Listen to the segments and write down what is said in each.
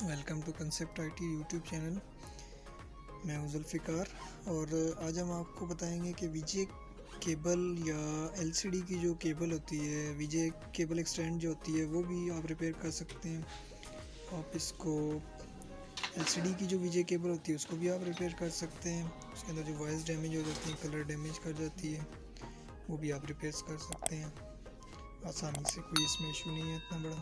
Welcome to concept IT YouTube channel. मैं हूं जुल्फ़िकार और आज हम आपको बताएंगे कि वीजे केबल या एलसीडी की जो केबल होती है, वीजे केबल एक्सटेंड जो होती है, वो भी आप रिपेयर कर सकते हैं। आप इसको एलसीडी की जो वीजे केबल होती है उसको भी आप रिपेयर कर सकते हैं। उसके अंदर जो वॉइस डैमेज हो जाती है, कलर डैमेज कर जाती है, वो भी आप रिपेयर कर सकते हैं आसानी से। कोई इसमें इशू नहीं है इतना बड़ा।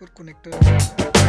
Proper connector